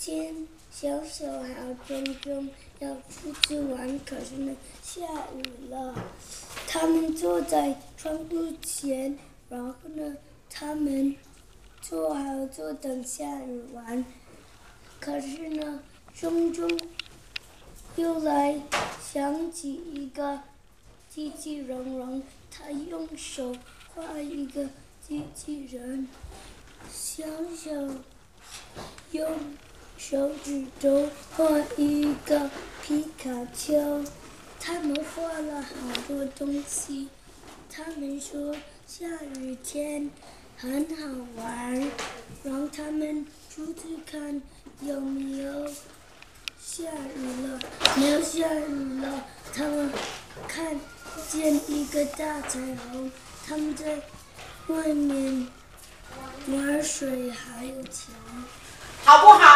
天小小和中中要出去玩，可是呢下雨了。他们坐在窗户前，然后呢，他们做好坐等下雨玩。可是呢，中中又来想起一个机器人，他用手画一个机器人，小小用手指头画一个皮卡丘。他们画了好多东西。他们说下雨天很好玩，让他们出去看有没有下雨了。没有下雨了，他们看见一个大彩虹。他们在外面玩水还有桥，好不好？